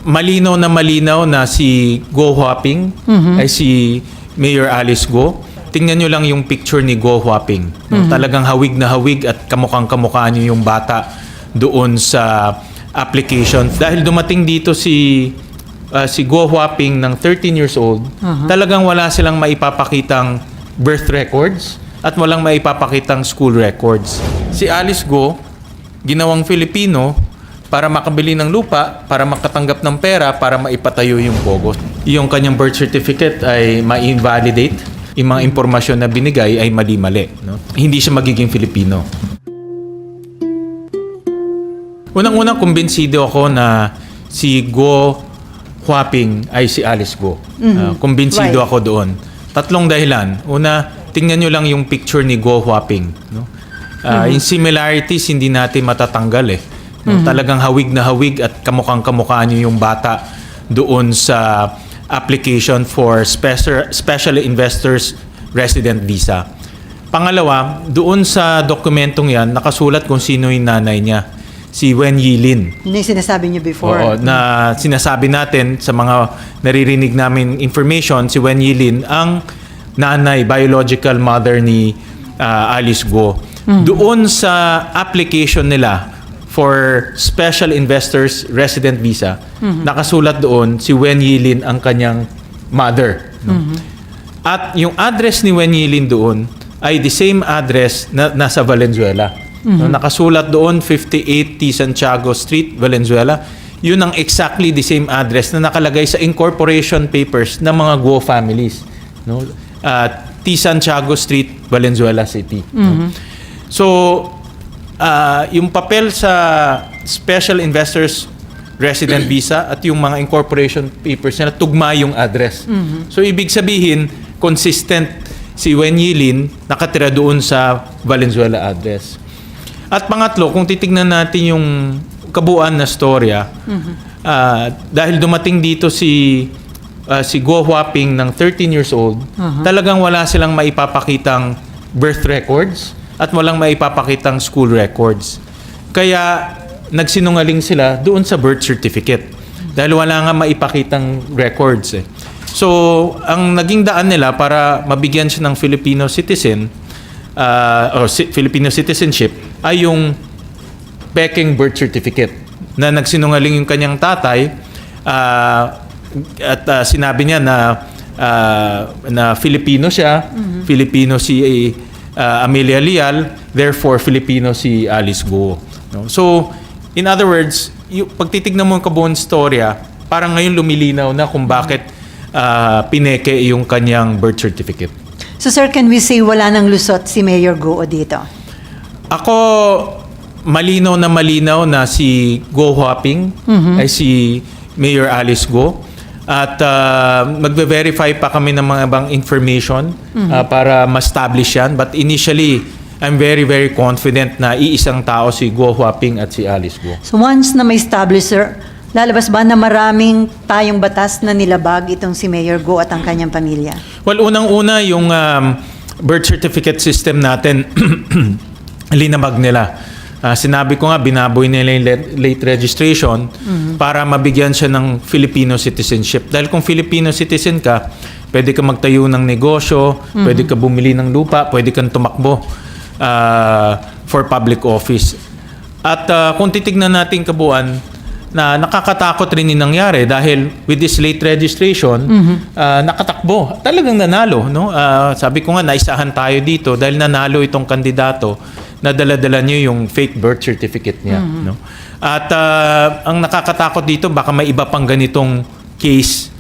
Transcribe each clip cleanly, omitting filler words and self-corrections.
malinaw na si Go Huaping ay si Mayor Alice Go. Tingnan nyo lang yung picture ni Go Huaping. No? Talagang hawig na hawig at kamukhang-kamukha nyo yung bata doon sa application. Dahil dumating dito si Go Huaping ng 13 years old, talagang wala silang maipapakitang birth records at walang maipapakitang school records. Si Alice Go, ginawang Filipino para makabili ng lupa, para makatanggap ng pera, para maipatayo yung pogo. Yung kanyang birth certificate ay ma-invalidate. Yung mga impormasyon na binigay ay mali-mali. No? Hindi siya magiging Filipino. Unang-unang kumbinsido ako na si Go Huaping ay si Alice Go. Kumbinsido ako doon. Tatlong dahilan. Una, tingnan nyo lang yung picture ni Go Huaping. No? Yung similarities hindi natin matatanggal eh. No? Talagang hawig na hawig at kamukhang-kamukha nyo yung bata doon sa application for Special Investors Resident Visa. Pangalawa, doon sa dokumentong yan, nakasulat kung sino yung nanay niya. Si Wen Yilin. Yun yung sinasabi niyo before. Oo, na sinasabi natin sa mga naririnig namin information, si Wen Yilin ang nanay, biological mother ni Alice Go. Doon sa application nila for Special Investors Resident Visa, nakasulat doon si Wen Yilin ang kanyang mother. No? At yung address ni Wen Yilin doon ay the same address na nasa Valenzuela. No, nakasulat doon 58 T. Santiago Street, Valenzuela. Yun ang exactly the same address na nakalagay sa incorporation papers ng mga Go families. No? T. Santiago Street, Valenzuela City. No? So, yung papel sa Special Investors Resident Visa at yung mga incorporation papers na tugma yung address. So, ibig sabihin, consistent si Wen Yilin nakatira doon sa Valenzuela address. At pangatlo, kung titignan natin yung kabuuan na storya, dahil dumating dito si Go Huaping ng 13 years old, talagang wala silang maipapakitang birth records at walang maipapakitang school records. Kaya nagsinungaling sila doon sa birth certificate dahil wala nga maipakitang records. So, ang naging daan nila para mabigyan siya ng Filipino citizen, Filipino citizenship ay yung peking birth certificate na nagsinungaling yung kanyang tatay at sinabi niya na Filipino siya, Filipino si Amelia Leal, therefore Filipino si Alice Go. No? So, in other words, pag titignan mo yung kabuuan storya, parang ngayon lumilinaw na kung bakit pineke yung kanyang birth certificate. So sir, can we say wala nang lusot si Mayor Go dito? Ako, malinaw na si Go Huaping ay si Mayor Alice Go. At magbe-verify pa kami ng mga ibang information para ma-establish yan. But initially, I'm very, very confident na iisang tao si Go Huaping at si Alice Go. So once na may establish, sir, lalabas ba na maraming tayong batas na nilabag itong si Mayor Go at ang kanyang pamilya? Well, unang-una yung birth certificate system natin, linamag nila. Sinabi ko nga, binaboy nila yung late registration para mabigyan siya ng Filipino citizenship. Dahil kung Filipino citizen ka, pwede ka magtayo ng negosyo, pwede ka bumili ng lupa, pwede kang tumakbo for public office. At kung titignan natin kabuuan, na nakakatakot rin yung nangyari dahil with this late registration, nakatakbo. Talagang nanalo. No? Sabi ko nga, naisahan tayo dito dahil nanalo itong kandidato na dala-dala niyo yung fake birth certificate niya. No? At ang nakakatakot dito, baka may iba pang ganitong case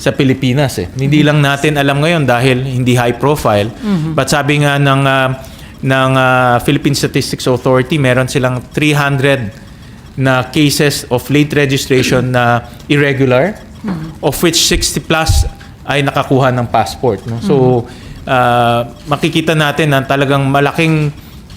sa Pilipinas. Hindi lang natin alam ngayon dahil hindi high profile. But sabi nga ng Philippine Statistics Authority, meron silang 300 na cases of late registration na irregular, of which 60 plus ay nakakuha ng passport. No? So, makikita natin na talagang malaking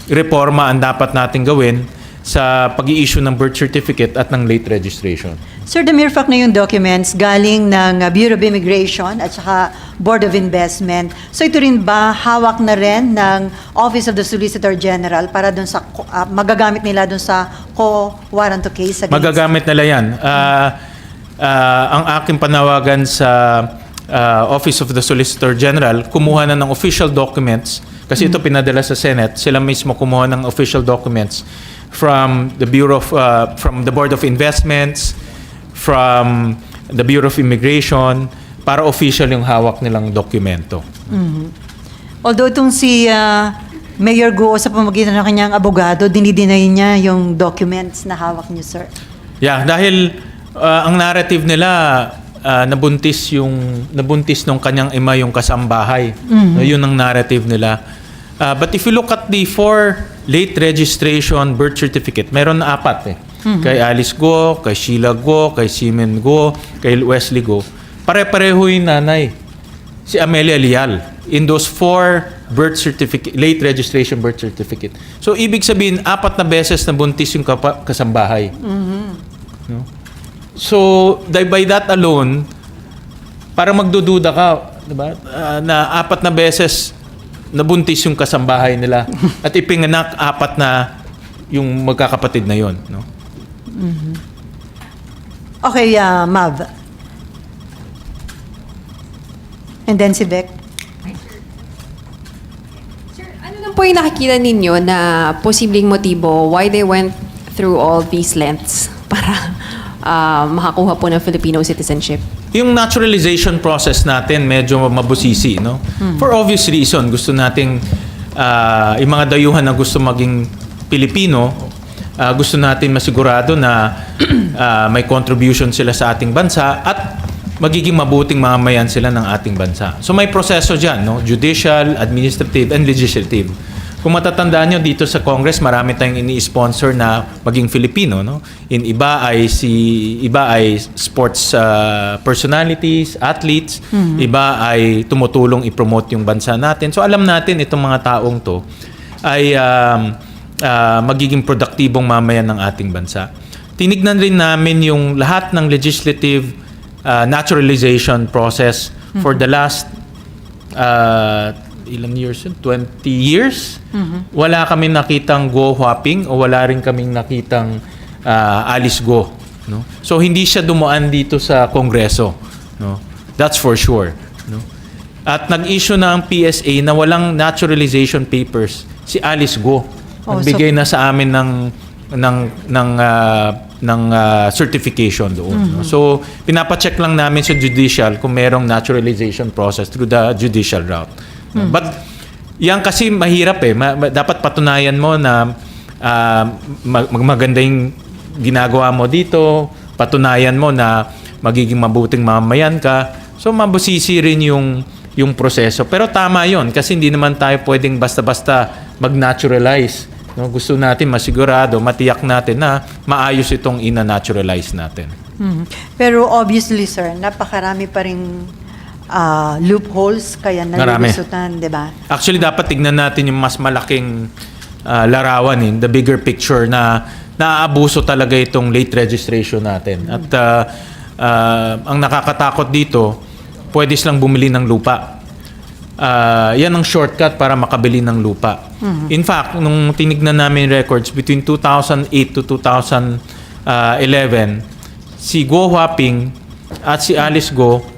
reforma ang dapat natin gawin sa pag-i-issue ng birth certificate at ng late registration. Sir, the mere fact na yung documents galing ng Bureau of Immigration at saka Board of Investment, so ito rin ba hawak na rin ng Office of the Solicitor General para dun sa magagamit nila dun sa co-warranto case? Magagamit nila yan. ang aking panawagan sa Office of the Solicitor General, kumuha na ng official documents kasi ito pinadala sa Senate. Sila mismo kumuha ng official documents from the from the Board of Investments, from the Bureau of Immigration, para official yung hawak nilang dokumento. Although itong si Mayor Go sa pamamagitan ng kanyang abogado, dinideny niya yung documents na hawak niyo, sir. Yeah, dahil ang narrative nila nabuntis nung kanyang ima yung kasambahay. No, yun ang narrative nila. But if you look at the 4 late registration birth certificate, meron na 4 eh. Kay Alice Go, kay Sheila Go, kay Simen Go, kay Wesley Go. Pare-pareho yung nanay. Si Amelia Lial in those 4 birth certificate, late registration birth certificate. So ibig sabihin 4 na beses na buntis yung kasambahay. No? So by that alone, para magdududa ka, diba? Na 4 na beses nabuntis yung kasambahay nila at ipinganak 4 na yung magkakapatid na yon, no? Okay, Mav. And then si Beck. Sir, ano lang po yung nakikita ninyo na posibleng motibo why they went through all these lengths para makakuha po ng Filipino citizenship? Yung naturalization process natin medyo mabusisi, no? For obvious reason, gusto nating yung mga dayuhan na gusto maging Pilipino, gusto natin masigurado na may contribution sila sa ating bansa at magiging mabuting mamamayan sila ng ating bansa. So may proseso dyan, no? Judicial, administrative, and legislative. Kung matatandaan nyo, dito sa Congress, marami tayong ini-sponsor na maging Filipino, no? Iba ay sports personalities, athletes, iba ay tumutulong i-promote yung bansa natin. So alam natin itong mga taong to ay magiging produktibong mamayan ng ating bansa. Tinignan rin namin yung lahat ng legislative naturalization process for the last ilang years yun? 20 years? Wala kami nakitang Go Huaping o wala rin kaming nakitang Alice Go. No? So, hindi siya dumaan dito sa Kongreso. No? That's for sure. No? At nag-issue na ang PSA na walang naturalization papers si Alice Go. Nagbigay na sa amin ng certification doon. No? So, pinapacheck lang namin sa judicial kung merong naturalization process through the judicial route. But, yan kasi mahirap eh. Dapat patunayan mo na maganda yung ginagawa mo dito, patunayan mo na magiging mabuting mamamayan ka. So, mabusisi rin yung proseso. Pero tama yon kasi hindi naman tayo pwedeng basta-basta mag-naturalize. No, gusto natin masigurado, matiyak natin na maayos itong ina-naturalize natin. Pero obviously, sir, napakarami pa ring loopholes kaya nalulusutan, di ba? Actually, dapat tignan natin yung mas malaking larawan, the bigger picture na naaabuso talaga itong late registration natin. At ang nakakatakot dito, pwede silang bumili ng lupa. Yan ang shortcut para makabili ng lupa. In fact, nung tinignan namin records between 2008 to 2011, si Go Huaping at si Alice Go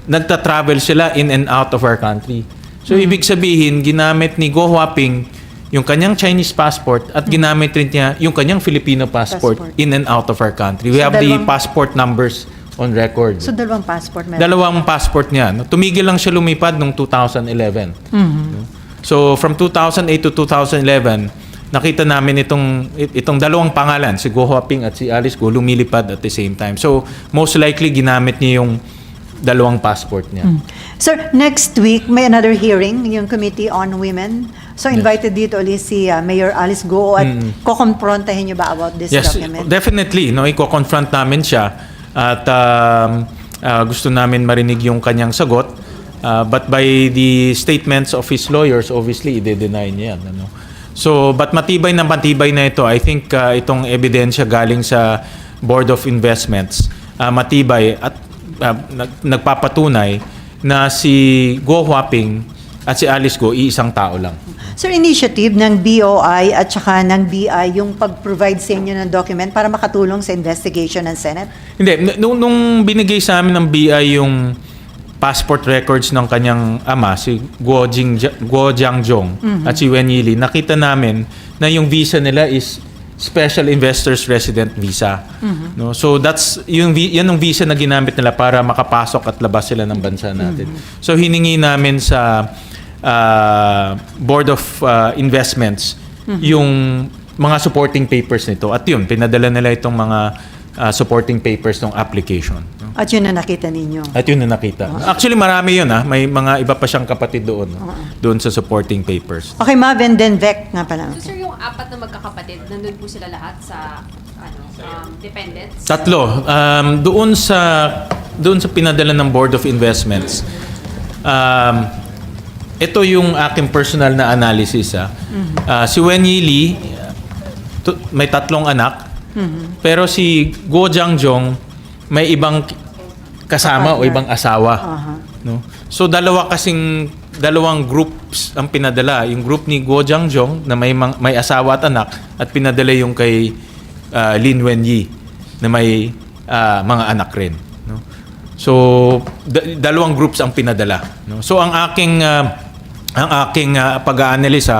nagta-travel sila in and out of our country. So, ibig sabihin, ginamit ni Go Huaping yung kanyang Chinese passport at ginamit rin niya yung kanyang Filipino passport in and out of our country. We have the passport numbers on record. So, dalawang passport meron? Dalawang passport niya. No? Tumigil lang siya lumipad noong 2011. No? So, from 2008 to 2011, nakita namin itong dalawang pangalan, si Go Huaping at si Alice Go, lumilipad at the same time. So, most likely, ginamit niya yung dalawang passport niya. Sir, next week, may another hearing, yung Committee on Women. So, invited dito ulit si Mayor Alice Go at kukonfrontahin niyo ba about this document? Yes, definitely. No, iko-confront namin siya at gusto namin marinig yung kanyang sagot. But by the statements of his lawyers, obviously, i-deny niya yan. Ano? So, but matibay na ito. I think itong ebidensya galing sa Board of Investments, matibay at nagpapatunay na si Go Huaping at si Alice Go, iisang tao lang. Sir, initiative ng BOI at saka ng BI yung pag-provide sa inyo ng document para makatulong sa investigation ng Senate? Hindi, nung binigay sa amin ng BI yung passport records ng kanyang ama, si Guo Jiangjong at si Wen Yili, nakita namin na yung visa nila is Special Investors Resident Visa. No? So that's yan ang visa na ginamit nila para makapasok at labas sila ng bansa natin. So hiningi namin sa Board of Investments yung mga supporting papers nito. At yun, pinadala nila itong mga supporting papers ng application. No? At yun na nakita ninyo. At yun na nakita. Actually, marami yun. May mga iba pa siyang kapatid doon. No? Doon sa supporting papers. Okay, Mav, and then Vec nga pala. So, sir, yung apat na magkakapatid, nandun po sila lahat sa dependents? Tatlo. Doon sa pinadala ng Board of Investments. Ito yung aking personal na analysis. Si Wen Yili, may 3 anak. Pero si Guo Jiangjong, may ibang kasama o ibang asawa. No? So dalawang groups ang pinadala. Yung group ni Guo Jiangjong na may asawa at anak, at pinadala yung kay Lin Wenyi na may mga anak rin. No? So dalawang groups ang pinadala. No? So ang aking pag-aanalisa,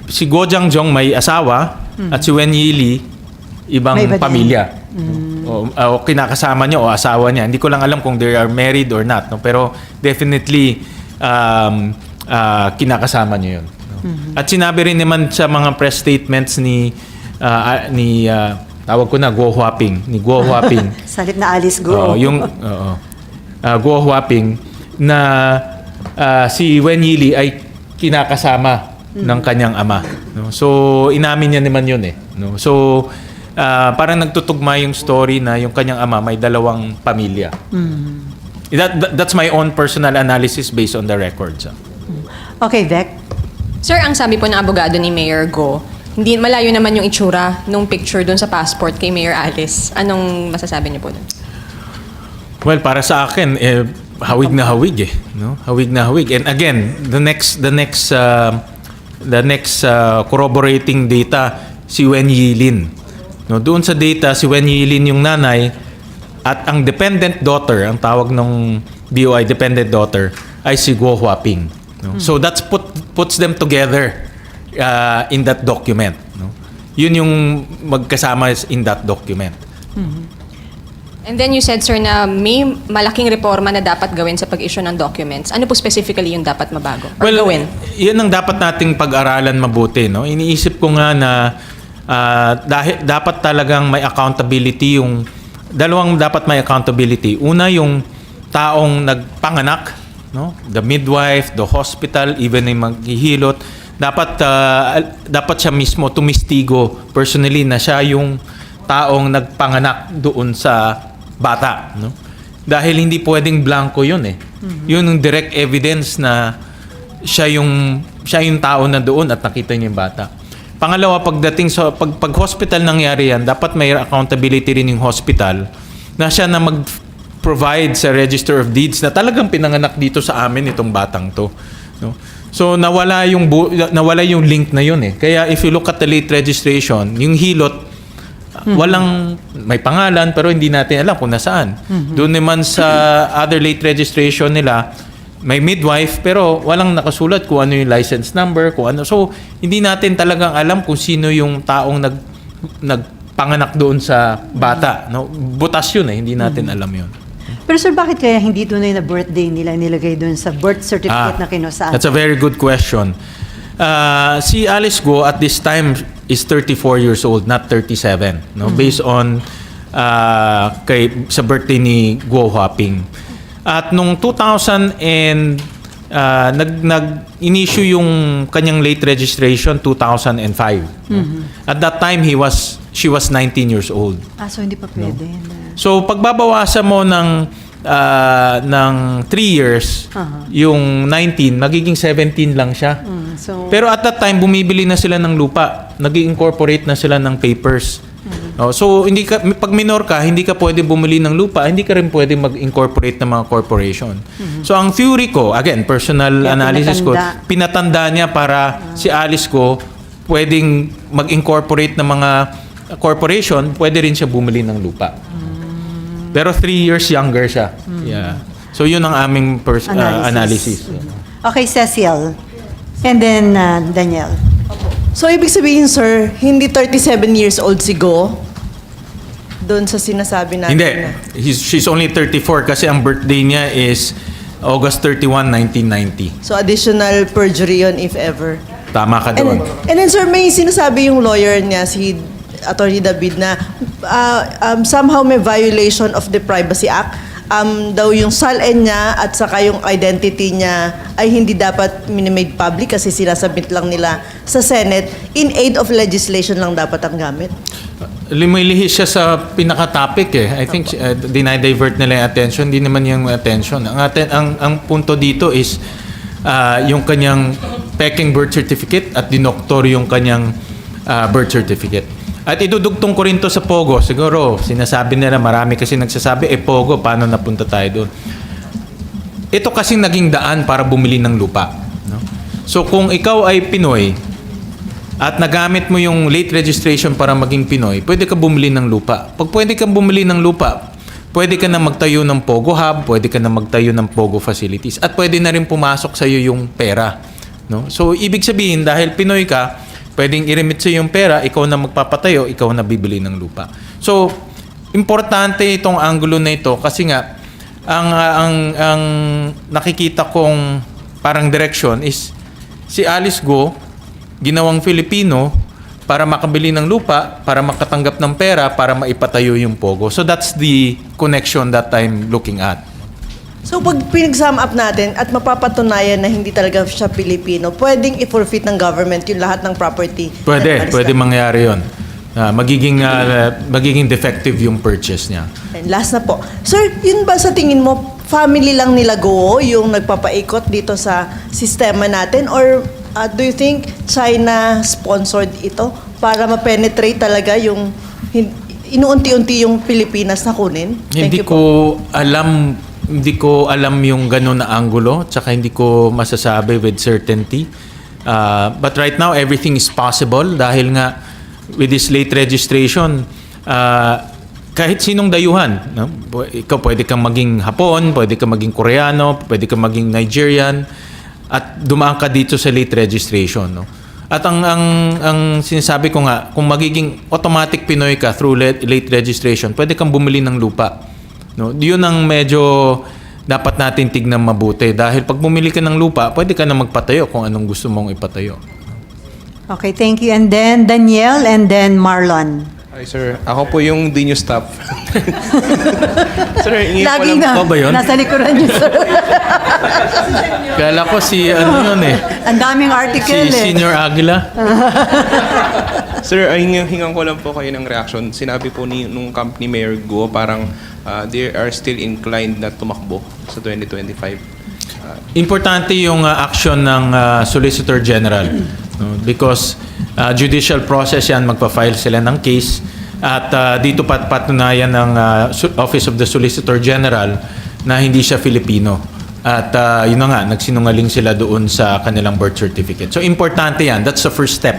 si Guo Jiangjong may asawa at si Wen Yili ibang May iba din. pamilya. O kinakasama niya o asawa niya. Hindi ko lang alam kung they are married or not. No? Pero definitely kinakasama niya yun. No? At sinabi rin naman sa mga press statements ni tawag ko na Guo Huaping. Ni Guo Huaping. Salit na Alice Guo. Guo Huaping na si Wen Yili ay kinakasama ng kanyang ama. No? So, inamin niya naman yun eh. No? So, parang nagtutugma yung story na yung kanyang ama may 2 pamilya. That's my own personal analysis based on the records. Okay, Vec. Sir, ang sabi po ng abogado ni Mayor Go, hindi malayo naman yung itsura nung picture doon sa passport kay Mayor Alice. Anong masasabi niyo po doon? Well, para sa akin, hawig na hawig eh. No? Hawig na hawig. And again, the next corroborating data, si Wen Yilin. No, doon sa data, si Wen Yilin yung nanay at ang dependent daughter, ang tawag ng BOI dependent daughter, ay si Guo Huaping. No? So that's puts them together in that document. No? Yun yung magkasama in that document. And then you said, sir, na may malaking reforma na dapat gawin sa pag-issue ng documents. Ano po specifically yung dapat mabago or gawin? Yan ang dapat nating pag-aralan mabuti. No? Iniisip ko nga na dahil dapat talagang may accountability yung dalawang dapat may accountability. Una yung taong nagpanganak, no? The midwife, the hospital, even yung maghihilot, dapat siya mismo tumistigo personally na siya yung taong nagpanganak doon sa bata, no? Dahil hindi pwedeng blanco 'yun eh. Yun yung direct evidence na siya yung tao na doon at nakita niya yung bata. Pangalawa, pagdating sa pag hospital nangyari yan, dapat may accountability rin yung hospital na siya na mag-provide sa Register of Deeds na talagang pinanganak dito sa amin itong batang to, no? So nawala yung link na yun eh. Kaya if you look at the late registration, yung hilot walang may pangalan pero hindi natin alam kung nasaan. Doon naman sa other late registration nila, may midwife pero walang nakasulat kung ano yung license number, kung ano. So, hindi natin talagang alam kung sino yung taong nagpanganak doon sa bata. No? Butas yun eh, hindi natin alam yun. Pero sir, bakit kaya hindi tunay na birthday nila nilagay doon sa birth certificate na kinusaan? That's a very good question. Si Alice Guo at this time is 34 years old, not 37. No? Based on sa birthday ni Guo Huaping. At nung 2000 and nag-issue yung kanyang late registration 2005. At that time she was 19 years old. So hindi pa pwede. So pagbabawasan mo ng 3 years, yung 19, magiging 17 lang siya. So, pero at that time, bumibili na sila ng lupa. Nag-incorporate na sila ng papers. So hindi ka, pag minor ka, hindi ka pwede bumili ng lupa, hindi ka rin pwede mag-incorporate ng mga corporation. So ang theory ko, again, personal Kaya analysis ko, pinatanda. pinatanda niya para si Alice Go pwedeng mag-incorporate ng mga corporation, pwede rin siya bumili ng lupa. Pero 3 years younger siya. Yeah. So yun ang aming analysis. Okay, Cecil. And then Daniel. So, ibig sabihin, sir, hindi 37 years old si Go doon sa sinasabi natin Hindi. na. She's only 34 kasi ang birthday niya is August 31, 1990. So, additional perjury yun if ever. Tama ka doon. And then, sir, may sinasabi yung lawyer niya, si Attorney David, na somehow may violation of the Privacy Act. Daw yung SALN niya at saka yung identity niya ay hindi dapat minimade public kasi sinasubmit lang nila sa Senate. In aid of legislation lang dapat ang gamit. Lumilihis siya sa pinaka-topic I think dinidivert nila yung attention. Hindi naman yung attention. Ang punto dito is yung kanyang peking birth certificate at dinoktor yung kanyang birth certificate. At idudugtong ko rin to sa Pogo. Siguro, sinasabi nila, marami kasi nagsasabi, Pogo, paano napunta tayo doon? Ito kasing naging daan para bumili ng lupa. No? So, kung ikaw ay Pinoy at nagamit mo yung late registration para maging Pinoy, pwede ka bumili ng lupa. Pag pwede kang bumili ng lupa, pwede ka na magtayo ng Pogo Hub, pwede ka na magtayo ng Pogo facilities, at pwede na rin pumasok sa iyo yung pera. No? So, ibig sabihin, dahil Pinoy ka, pwedeng i-remit sa yung pera, ikaw na magpapatayo, ikaw na bibili ng lupa. So, importante itong anggulo na ito kasi nga, ang nakikita kong parang direction is si Alice Go, ginawang Filipino, para makabili ng lupa, para makatanggap ng pera, para maipatayo yung Pogo. So, that's the connection that I'm looking at. So pag pinag-sum up natin at mapapatunayan na hindi talaga siya Pilipino, pwedeng i-forfeit ng government yung lahat ng property. Pwede mangyari yun. Magiging defective yung purchase niya. And last na po. Sir, yun ba sa tingin mo, family lang nila Go yung nagpapaikot dito sa sistema natin? Or do you think China sponsored ito para ma-penetrate talaga yung inuunti-unti yung Pilipinas na kunin? Hindi ko alam yung ganun na anggulo, tsaka hindi ko masasabi with certainty. But right now, everything is possible dahil nga with this late registration, kahit sinong dayuhan, no? Ikaw pwede kang maging Hapon, pwede kang maging Koreano, pwede kang maging Nigerian, at dumaan ka dito sa late registration. No? At ang sinasabi ko nga, kung magiging automatic Pinoy ka through late registration, pwede kang bumili ng lupa. No, yun ang medyo dapat natin tignan mabuti dahil pag bumili ka ng lupa, pwede ka na magpatayo kung anong gusto mong ipatayo. Okay, thank you. And then Daniel and then Marlon. Hi, sir. Ako po yung di nyo staff. Sir, ingin ko Laging lang. na, ba yun? nasa likuran niyo, sir. Kala ko si ano yun Ang daming article si Senior Aguila. Sir, hingan ko lang po kayo ng reaction. Sinabi po nung company Mayor Go, parang they are still inclined na tumakbo sa 2025. Importante yung action ng Solicitor General. No? Because judicial process yan, magpa-file sila ng case at dito patunayan ng Office of the Solicitor General na hindi siya Filipino. At yun na nga, nagsinungaling sila doon sa kanilang birth certificate. So importante yan, that's the first step.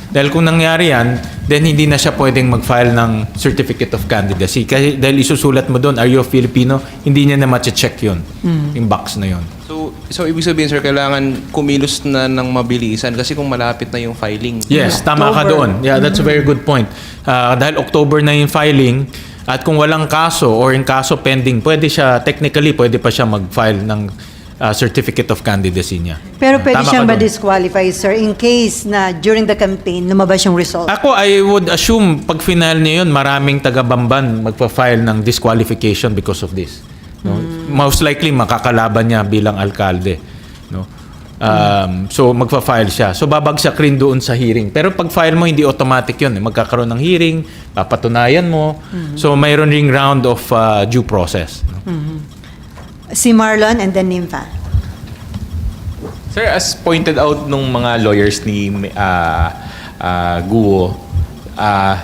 Dahil kung nangyari yan, then hindi na siya pwedeng mag-file ng Certificate of Candidacy. Kasi dahil isusulat mo doon, are you a Filipino? Hindi niya na ma-check yun, yung box na yun. So ibig sabihin, sir, kailangan kumilos na ng mabilisan kasi kung malapit na yung filing. Yes, tama ka doon. Yeah, that's a very good point. Dahil October na yung filing, at kung walang kaso or in kaso pending, technically, pwede pa siya mag-file ng Certificate of Candidacy niya. Pero pwede Tama siyang ka doon. ma-disqualify, sir, in case na during the campaign, lumabas yung result. Ako, I would assume, pag final niya yun, maraming taga-Bamban magpa-file ng disqualification because of this. No? Most likely, makakalaban niya bilang alkalde. No? So, magpa-file siya. So, babagsak rin doon sa hearing. Pero pag file mo, hindi automatic yun. Magkakaroon ng hearing, papatunayan mo. So, mayroon ring round of due process. No? Si Marlon and then Nympha. Sir, as pointed out nung mga lawyers ni Guo,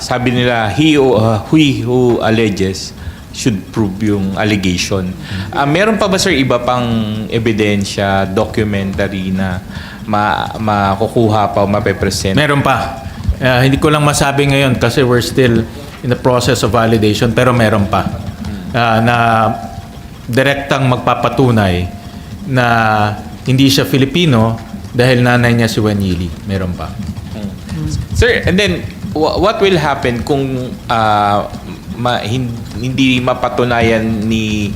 sabi nila, he who alleges should prove yung allegation. Meron pa ba, sir, iba pang ebidensya, documentary na makukuha pa o mapepresent? Meron pa. Hindi ko lang masabi ngayon kasi we're still in the process of validation, pero meron pa. Na direktang magpapatunay na hindi siya Filipino dahil nanay niya si Wen Yili. Meron pa. Sir, and then, what will happen kung hindi mapatunayan ni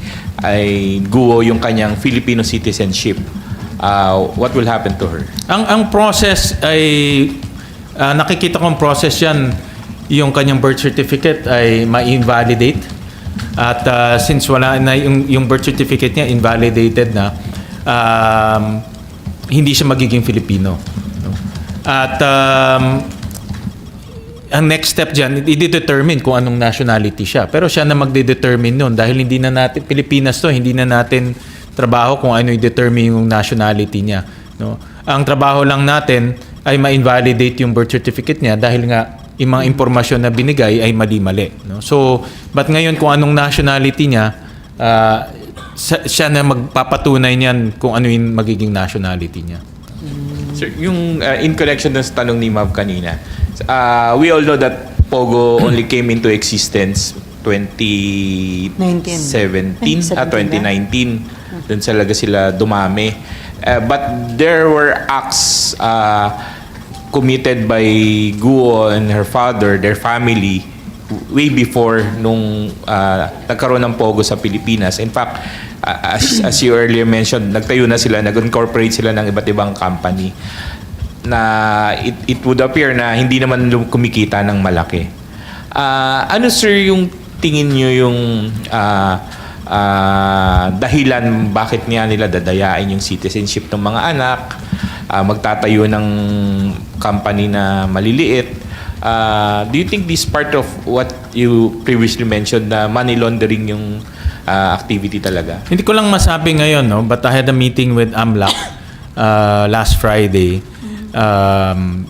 Guo yung kanyang Filipino citizenship? What will happen to her? Ang process ay nakikita kong process yan, yung kanyang birth certificate ay ma-invalidate. At since wala na yung birth certificate niya invalidated na, hindi siya magiging Filipino. No? At ang next step dyan, i-determine kung anong nationality siya. Pero siya na magde-determine nun dahil hindi na natin, Pilipinas to, hindi na natin trabaho kung ano i-determine yung nationality niya. No? Ang trabaho lang natin ay ma-invalidate yung birth certificate niya dahil nga yung mga impormasyon na binigay ay mali-mali. No? So, but ngayon kung anong nationality niya, siya na magpapatunay niyan kung ano yung magiging nationality niya. Sir, yung in connection dun sa tanong ni Mav kanina, we all know that Pogo only came into existence 2017 2019. Doon talaga sila dumami. But there were acts committed by Guo and her father, their family, way before nung nagkaroon ng Pogo sa Pilipinas. In fact, as you earlier mentioned, nagtayo na sila, nag-incorporate sila ng iba't ibang company na it would appear na hindi naman kumikita ng malaki. Ano, sir, yung tingin nyo yung dahilan bakit niya nila dadayain yung citizenship ng mga anak, magtatayo ng company na maliliit? Do you think this part of what you previously mentioned na money laundering yung activity talaga? Hindi ko lang masabi ngayon, no? But I had a meeting with AMLAC last Friday.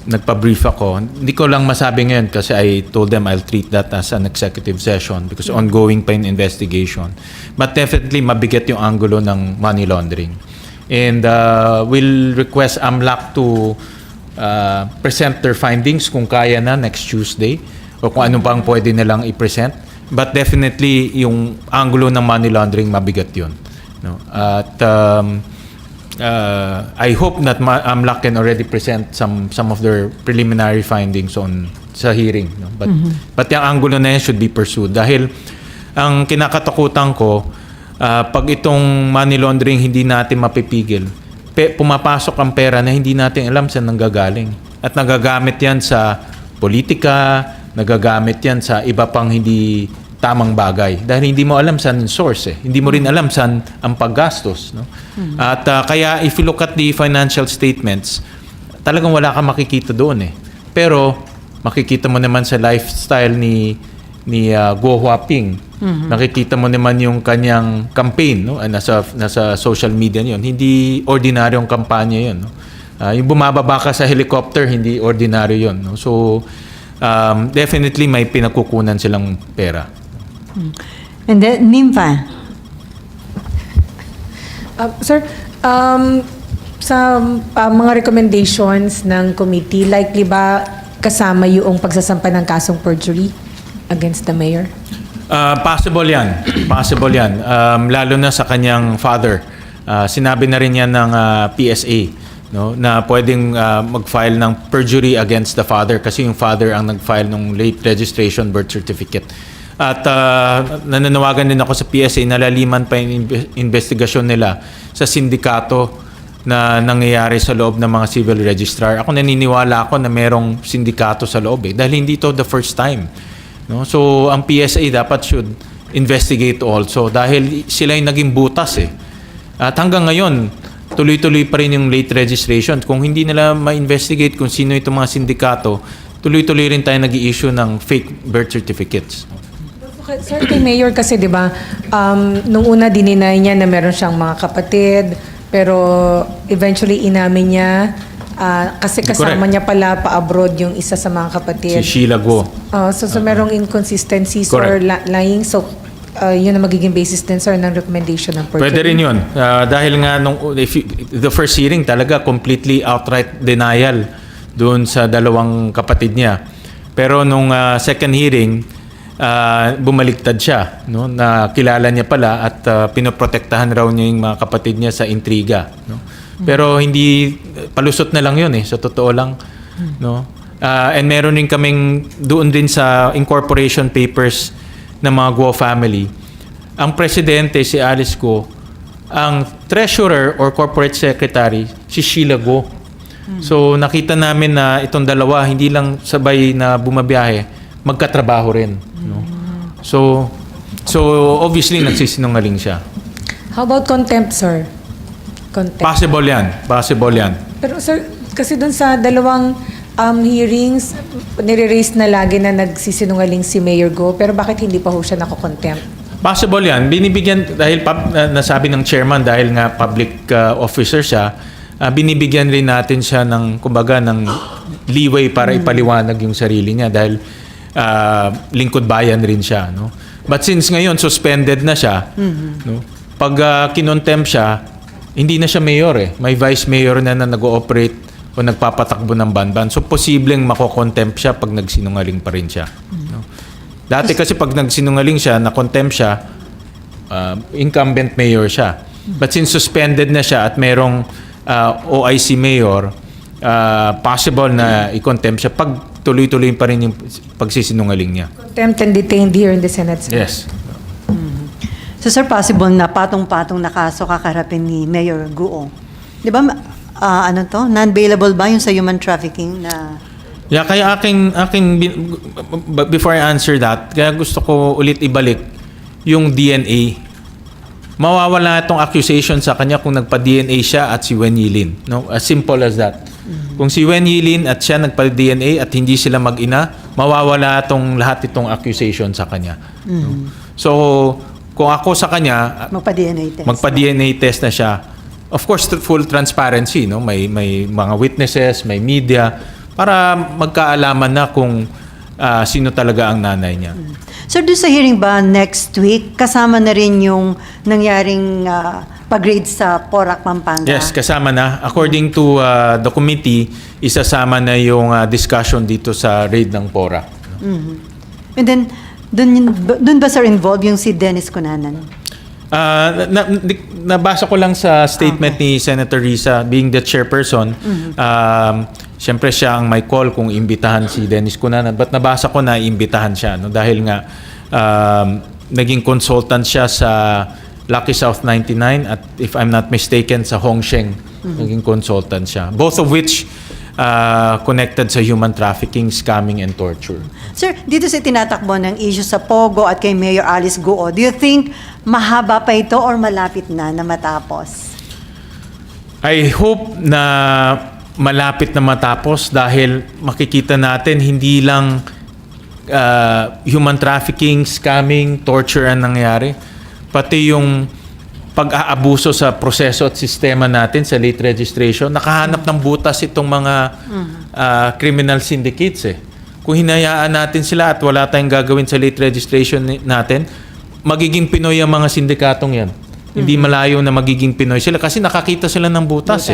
Nagpa-brief ako. Hindi ko lang masabi ngayon kasi I told them I'll treat that as an executive session because ongoing pa yung investigation. But definitely mabigat yung angulo ng money laundering. And we'll request AMLAC to present their findings kung kaya na next Tuesday o kung ano pang pwede nilang i-present. But definitely yung angulo ng money laundering mabigat yun. No? At I hope that AMLAC can already present some of their preliminary findings on sa hearing. No? But yung angulo na yan should be pursued. Dahil ang kinakatakutan ko, pag itong money laundering hindi natin mapipigil, pumapasok ang pera na hindi natin alam saan nanggagaling. At nagagamit yan sa politika, nagagamit yan sa iba pang hindi tamang bagay. Dahil hindi mo alam saan yung source. Hindi mo rin alam saan ang paggastos. No? At kaya if you look at the financial statements, talagang wala kang makikita doon. Pero makikita mo naman sa lifestyle ni Guo Huaping. Nakikita mo naman yung kanyang campaign, no? Nasa social media yun. Hindi ordinaryong kampanya yun. No? Yung bumababa ka sa helicopter, hindi ordinaryo yun. No? So, definitely may pinagkukunan silang pera. And then, Nympha. Sir, sa mga recommendations ng committee, likely ba kasama yung pagsasampa ng kasong perjury against the mayor? Possible yan. Possible yan. Lalo na sa kanyang father. Sinabi na rin yan ng PSA, no, na pwedeng mag-file ng perjury against the father kasi yung father ang nag-file ng late registration birth certificate. At nananawagan din ako sa PSA na laliman pa yung investigasyon nila sa sindikato na nangyayari sa loob ng mga civil registrar. Ako naniniwala ako na merong sindikato sa loob dahil hindi to the first time. No? So ang PSA dapat should investigate also dahil sila yung naging butas At hanggang ngayon, tuloy-tuloy pa rin yung late registration. Kung hindi nila ma-investigate kung sino itong mga sindikato, tuloy-tuloy rin tayo nag-i-issue ng fake birth certificates. Sir, kay Mayor kasi, di ba, nung una dininay niya na meron siyang mga kapatid, pero eventually inamin niya Kasi kasama Correct. niya pala pa-abroad yung isa sa mga kapatid. Si Sheila Guo. So merong inconsistencies or Correct. lying. So, yun ang magiging basis din, sir, ng recommendation ng perjury. Pwede rin yun. Dahil nga the first hearing talaga completely outright denial doon sa dalawang kapatid niya. Pero nung second hearing, bumaliktad siya. No? Na kilala niya pala at pinoprotektahan raw niya yung mga kapatid niya sa intriga. No? Pero hindi, palusot na lang yun sa totoo lang. No? And meron din kaming doon din sa incorporation papers ng mga Guo family. Ang presidente, si Alice Guo, ang treasurer or corporate secretary, si Sheila Guo. So nakita namin na itong dalawa, hindi lang sabay na bumabiyahe, magkatrabaho rin. No? So obviously nagsisinungaling siya. How about contempt, sir? Contempt. Possible yan. Pero sir, kasi dun sa dalawang hearings, nire-raise na lagi na nagsisinungaling si Mayor Guo, pero bakit hindi pa ho siya nako-contempt? Possible yan. Binibigyan, dahil nasabi ng chairman, dahil nga public officer siya, binibigyan rin natin siya ng, kumbaga, ng leeway para ipaliwanag yung sarili niya dahil lingkod bayan rin siya. No? But since ngayon, suspended na siya, no? Pag kinontempt siya, hindi na siya mayor May vice mayor na nag-ooperate o nagpapatakbo ng banban. So, posibleng mako-contempt siya pag nagsinungaling pa rin siya. No? Dati kasi pag nagsinungaling siya, na-contempt siya, incumbent mayor siya. But since suspended na siya at merong OIC mayor, possible na i-contempt siya pag tuloy-tuloy pa rin yung pagsisinungaling niya. Contempt and detained here in the Senate, sir. Yes. So sir, possible na patong-patong na kaso kakarapin ni Mayor Guo. Di ba, non-bailable ba yung sa human trafficking na... Yeah, kaya before I answer that, kaya gusto ko ulit ibalik yung DNA. Mawawala itong accusation sa kanya kung nagpa-DNA siya at si Wen Yilin. No? As simple as that. Kung si Wen Yilin at siya nagpa-DNA at hindi sila mag-ina, mawawala lahat itong accusation sa kanya. No? So, kung ako sa kanya, magpa-DNA test na siya. Of course, full transparency, no? May mga witnesses, may media para magkaalaman na kung sino talaga ang nanay niya. Sir, doon sa hearing ba next week, kasama na rin yung nangyaring pag-raid sa Porac, Pampanga? Yes, kasama na. According to the committee, isasama na yung discussion dito sa raid ng Porac. And then, doon ba sir involved yung si Dennis Cunanan? Nabasa ko lang sa statement ni Senator Risa, being the chairperson, siyempre siya ang may call kung imbitahan si Dennis Cunanan. But nabasa ko na imbitahan siya, no? Dahil nga naging consultant siya sa Lucky South 99 at if I'm not mistaken sa Hongsheng, naging consultant siya. Both of which connected sa human trafficking, scamming, and torture. Sir, dito sa tinatakbo ng issue sa Pogo at kay Mayor Alice Guo, do you think mahaba pa ito or malapit na matapos? I hope na malapit na matapos dahil makikita natin hindi lang human trafficking, scamming, torture ang nangyari, pati yung pag-aabuso sa proseso at sistema natin sa late registration. Nakahanap ng butas itong mga criminal syndicates Kung hinayaan natin sila at wala tayong gagawin sa late registration natin, magiging Pinoy ang mga sindikatong yan. Hindi malayo na magiging Pinoy sila kasi nakakita sila ng butas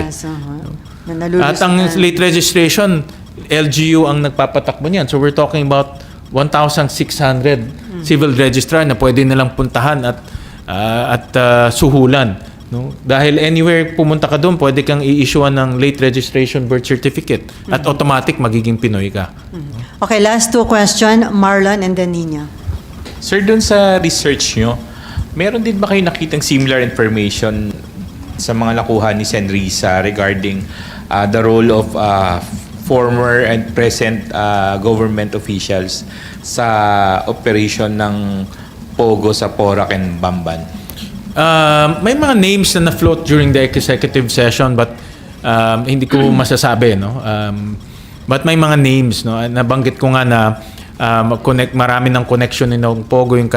At ang late registration, LGU ang nagpapatakbo niyan. So we're talking about 1,600 civil registrar na pwede nilang puntahan at suhulan. No? Dahil anywhere pumunta ka doon, pwede kang i-issuean ng late registration birth certificate at automatic magiging Pinoy ka. Okay, last two question, Marlon and then Nina. Sir, dun sa research nyo, meron din ba kayo nakitang similar information sa mga nakuha ni Sen. Risa regarding the role of former and present government officials sa operation ng Pogo sa Porac and Bamban? May mga names na na-float during the executive session but hindi ko masasabi. No? But may mga names. No? Nabanggit ko nga na marami ng connection ng Pogo, yung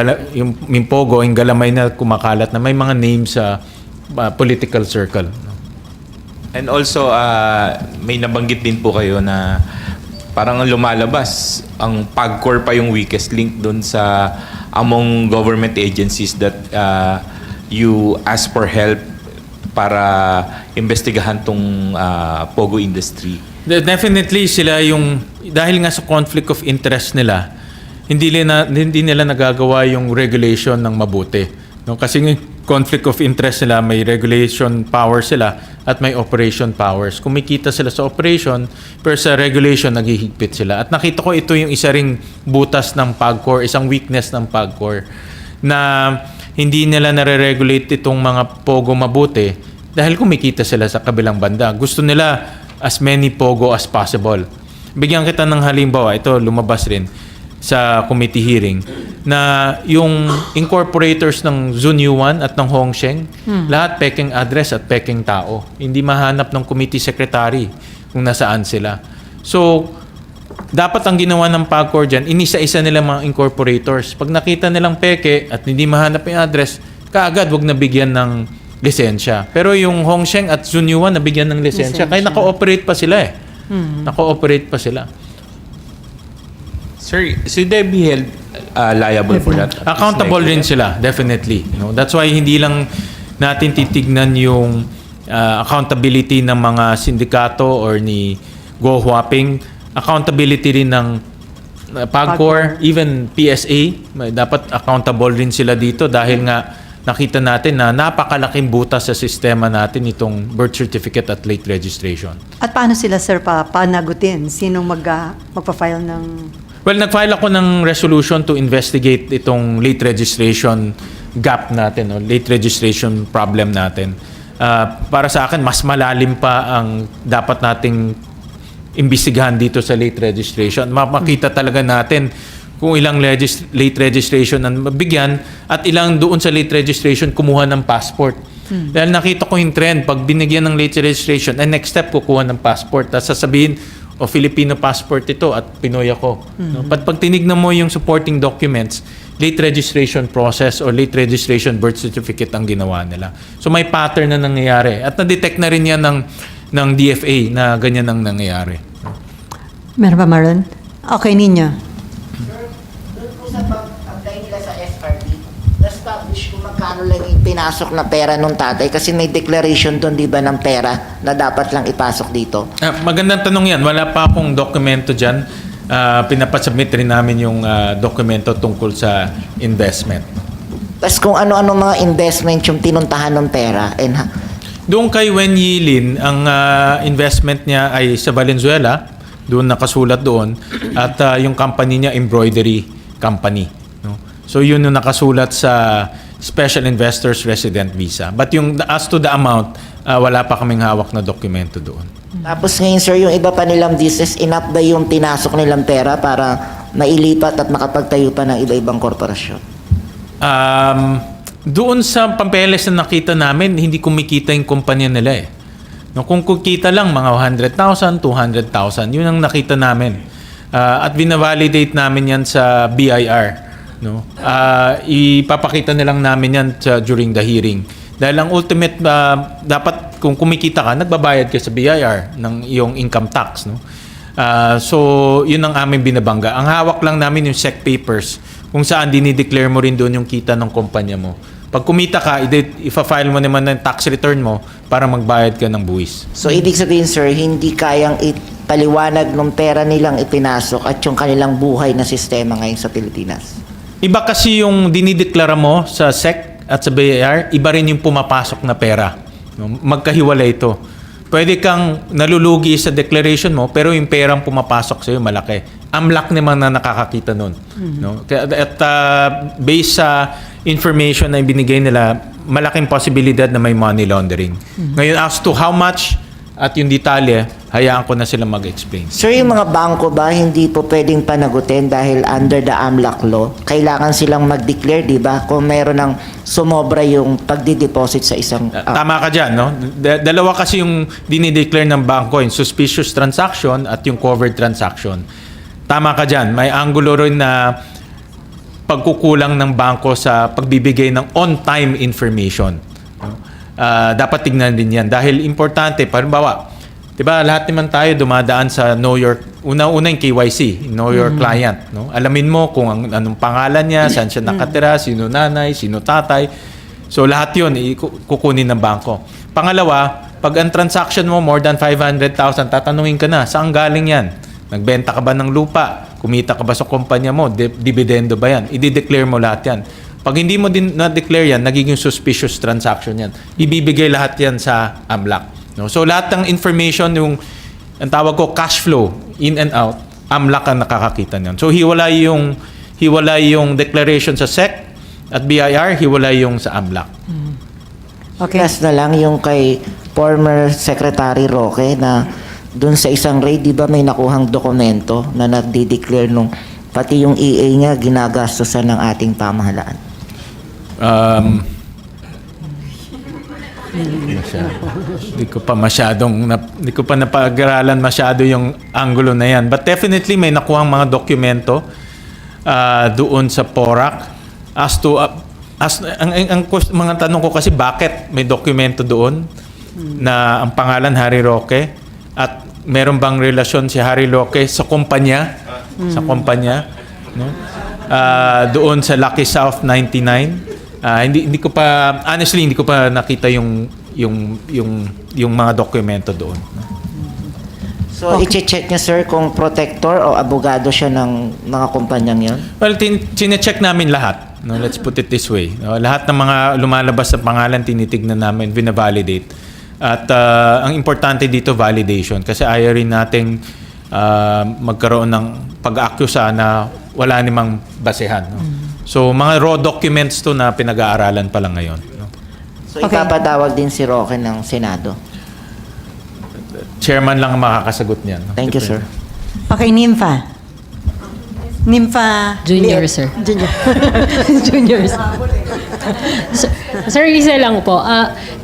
Pogo, yung Galamay na kumakalat na may mga names sa political circle. No? And also, may nabanggit din po kayo na parang lumalabas, ang PAGCOR pa yung weakest link doon sa among government agencies that you ask for help para investigahan tong Pogo industry. Definitely sila yung, dahil nga sa conflict of interest nila, hindi nila nagagawa yung regulation ng mabuti. No? Kasi yung conflict of interest nila, may regulation power sila at may operation powers. Kumikita sila sa operation, pero sa regulation naghihigpit sila. At nakita ko ito yung isa ring butas ng PAGCOR, isang weakness ng PAGCOR, na hindi nila nare-regulate itong mga Pogo mabuti dahil kumikita sila sa kabilang banda. Gusto nila as many Pogo as possible. Bigyan kita ng halimbawa, ito lumabas rin sa committee hearing, na yung incorporators ng Zunyuan at ng Hongsheng, lahat peking address at peking tao. Hindi mahanap ng committee secretary kung nasaan sila. So, dapat ang ginawa ng PAGCOR dyan, inisa-isa nila mga incorporators. Pag nakita nilang peke at hindi mahanap yung address, kaagad wag nabigyan ng lisensya. Pero yung Hongsheng at Zunyuan nabigyan ng lisensya. Kaya naka-operate pa sila eh. Naka-operate pa sila. Sir, should they be held liable for that? Accountable rin sila, definitely. That's why hindi lang natin titignan yung accountability ng mga sindikato or ni Go Huaping. Accountability rin ng PAGCOR, even PSA. Dapat accountable rin sila dito dahil nga nakita natin na napakalaking butas sa sistema natin itong birth certificate at late registration. At paano sila, sir, panagutin? Sinong magpa-file ng... Well, nag-file ako ng resolution to investigate itong late registration gap natin, o late registration problem natin. Para sa akin, mas malalim pa ang dapat nating imbestigahan dito sa late registration. Makita talaga natin kung ilang late registration ang mabigyan at ilang doon sa late registration kumuha ng passport. Dahil nakita ko yung trend, pag binigyan ng late registration, ang next step kukuha ng passport. Tapos sasabihin, o Filipino passport ito at Pinoy ako. No? Pag tinignan mo yung supporting documents, late registration process or late registration birth certificate ang ginawa nila. So may pattern na nangyayari. At na-detect na rin yan ng DFA na ganyan ang nangyayari. Meron ba, Maron? Okay, ninyo. Doon po sa pag-apply nila sa SRD, na-establish kung magkano lang yung pinasok na pera nung tatay kasi may declaration doon, di ba, ng pera na dapat lang ipasok dito. Magandang tanong yan. Wala pa akong dokumento dyan. Pinapasubmit rin namin yung dokumento tungkol sa investment. Tapos kung ano-ano mga investment yung tinuntahan ng pera. Doon kay Wen Yilin, ang investment niya ay sa Valenzuela. Doon nakasulat doon. At yung company niya, embroidery company. No? So yun yung nakasulat sa Special Investors Resident Visa. But yung as to the amount, wala pa kaming hawak na dokumento doon. Tapos ngayon, sir, yung iba pa nilang business, enough ba yung pinasok nilang pera para mailipat at makapagtayo pa ng iba-ibang korporasyon? Doon sa papeles na nakita namin, hindi kumikita yung kumpanya nila eh. No, kung kukita lang, mga 100,000, 200,000, yun ang nakita namin. At binavalidate namin yan sa BIR. No? Ipapakita nilang namin yan during the hearing. Dahil ang ultimate, dapat kung kumikita ka, nagbabayad ka sa BIR ng iyong income tax. No? So, yun ang aming binabangga. Ang hawak lang namin yung SEC papers kung saan dinideclare mo rin doon yung kita ng kumpanya mo. Pag kumita ka, ifa-file mo naman ng tax return mo para magbayad ka ng buwis. So, ibig sabihin, sir, hindi kayang ipaliwanag ng pera nilang ipinasok at yung kanilang buhay na sistema ngayon sa Pilipinas? Iba kasi yung dinideklara mo sa SEC at sa BIR, iba rin yung pumapasok na pera. No? Magkahiwalay ito. Pwede kang nalulugi sa declaration mo, pero yung perang pumapasok sa'yo malaki. Amlak naman na nakakakita nun. No? At based sa information na ibinigay nila, malaking posibilidad na may money laundering. Ngayon, as to how much at yung detalye, hayaan ko na sila mag-explain. Sir, yung mga bangko ba hindi po pwedeng panagutin dahil under the AMLAC law? Kailangan silang mag-declare, di ba? Kung meron ng sumobra yung pagdi-deposit sa isang... Tama ka dyan, no? Dalawa kasi yung dinideclare ng bangko, yung suspicious transaction at yung covered transaction. Tama ka dyan. May angulo rin na pagkukulang ng bangko sa pagbibigay ng on-time information. dapat tignan din yan. Dahil importante, halimbawa, diba, lahat naman tayo dumadaan sa know your, una-una yung KYC, know your client. No? Alamin mo kung anong pangalan niya, saan siya nakatira, sino nanay, sino tatay. So lahat yun, kukunin ng bangko. Pangalawa, pag ang transaction mo more than 500,000, tatanungin ka na, saan galing yan? Nagbenta ka ba ng lupa? Kumita ka ba sa kumpanya mo? Dividendo ba yan? I-declare mo lahat yan. Pag hindi mo din na-declare yan, nagiging suspicious transaction yan. Ibibigay lahat yan sa AMLAC. No? So lahat ng information, yung ang tawag ko cash flow, in and out, AMLAC ang nakakakita niyan. So hiwalay yung declaration sa SEC at BIR, hiwalay yung sa AMLAC. Okay. Last na lang yung kay former Secretary Roque na doon sa isang raid, di ba may nakuhang dokumento na nagdi-declare nung pati yung EA niya ginagastosan ng ating pamahalaan. Hindi ko pa napag-aralan masyado yung angulo na yan. But definitely may nakuhang mga dokumento doon sa PORAC as to mga tanong ko kasi bakit may dokumento doon na ang pangalan Harry Roque at meron bang relasyon si Harry Roque sa kumpanya no? Doon sa Lucky South 99. Hindi ko pa honestly hindi ko pa nakita yung mga dokumento doon. So, i-check niya, sir, kung protector o abogado siya ng mga kumpanyang yon? Well, chine-check namin lahat. No, let's put it this way. No, lahat ng mga lumalabas sa pangalan tinitignan namin, vina-validate. At ang importante dito validation kasi ayaw rin nating magkaroon ng pag-akyusa na wala namang basehan. No? So, mga raw documents to na pinag-aaralan pa lang ngayon. No? So, ipapatawag din si Roque ng Senado. Chairman lang ang makakasagot niyan. No? Thank you, sir. Okay, Nympha. Nympha. Junior, sir. Juniors. Sir, isa lang po.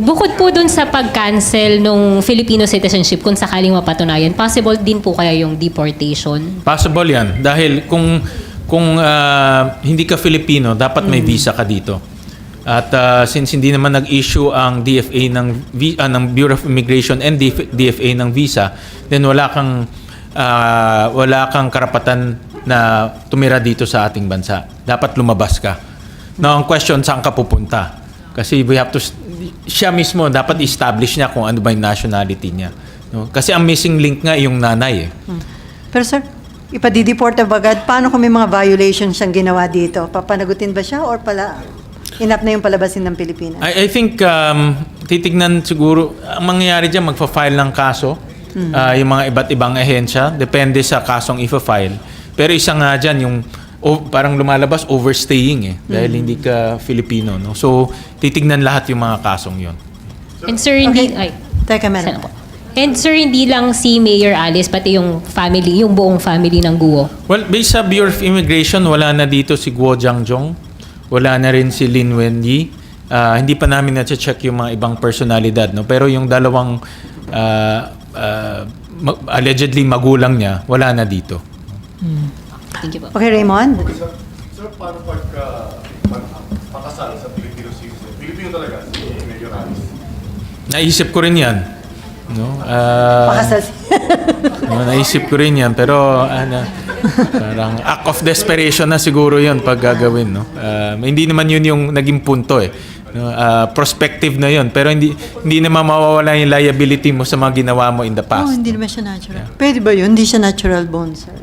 Bukod po dun sa pag-cancel nung Filipino citizenship, kung sakaling mapatunayan, possible din po kaya yung deportation? Possible yan. Dahil kung hindi ka Filipino, dapat may visa ka dito. At since hindi naman nag-issue ang DFA ng Bureau of Immigration and DFA ng visa, then wala kang karapatan na tumira dito sa ating bansa. Dapat lumabas ka. Now, ang question, saan ka pupunta? Kasi we have to, siya mismo, dapat establish niya kung ano ba yung nationality niya. No? Kasi ang missing link nga yung nanay. Pero sir, ipadideport ba agad? Paano kung may mga violations siyang ginawa dito? Papanagutin ba siya or pala enough na yung palabasin ng Pilipinas? I think titignan siguro, ang mangyayari dyan, magpa-file ng kaso. Yung mga iba't ibang ahensya. Depende sa kasong ipa-file. Pero isa nga dyan, yung parang lumalabas overstaying dahil hindi ka Filipino. No? So, titignan lahat yung mga kasong yon. And sir, hindi... Okay. Ay, Teka, sana madam. po. And sir, hindi lang si Mayor Alice, pati yung family, yung buong family ng Guo. Well, based sa Bureau of Immigration, wala na dito si Guo Jiangjong. Wala na rin si Lin Wenyi. Hindi pa namin na-check yung mga ibang personalidad. No? Pero yung dalawang allegedly magulang niya, wala na dito. Thank you po. Okay, Raymond? Sir, paano pakasal sa Filipino citizen? Filipino talaga, si Mayor Alice. Naisip ko rin yan. No? Pakasal. No, naisip ko rin yan. Pero parang act of desperation na siguro yun pag gagawin. No? Hindi naman yun yung naging punto eh. No? Prospective na yun. Pero hindi naman mawawala yung liability mo sa mga ginawa mo in the past. Hindi naman siya natural. Pwede ba yun? Hindi siya natural bone, sir.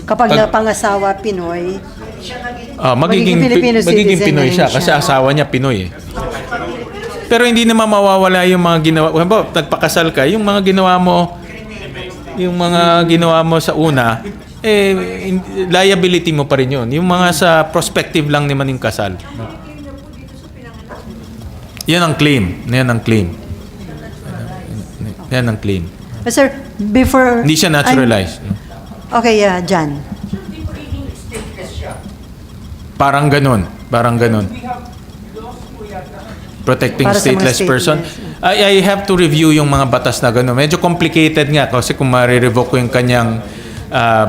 Kapag napangasawa Pinoy, magiging Filipino citizen Pinoy na rin siya kasi siya. asawa niya Pinoy eh. Pero hindi naman mawawala yung mga ginawa. Halimbawa, nagpakasal ka, yung mga ginawa mo sa una, liability mo pa rin yun. Yung mga sa prospective lang naman yung kasal. Yan ang claim. Yan ang claim. Sir, before... Hindi siya naturalized. Okay, Jan. Parang ganun. Protecting Para sa mga stateless person. I have to review yung mga batas na gano'n. Medyo complicated nga kasi kung ma-revoke ko yung kanyang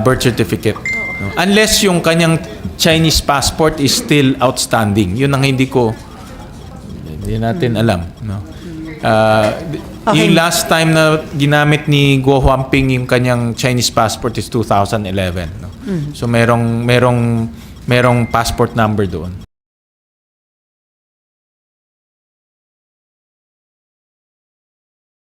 birth certificate. No? Unless yung kanyang Chinese passport is still outstanding. Yun ang hindi ko Hindi natin alam. No? Okay. Yung last time na ginamit ni Guo Huaping yung kanyang Chinese passport is 2011. No? So merong passport number doon.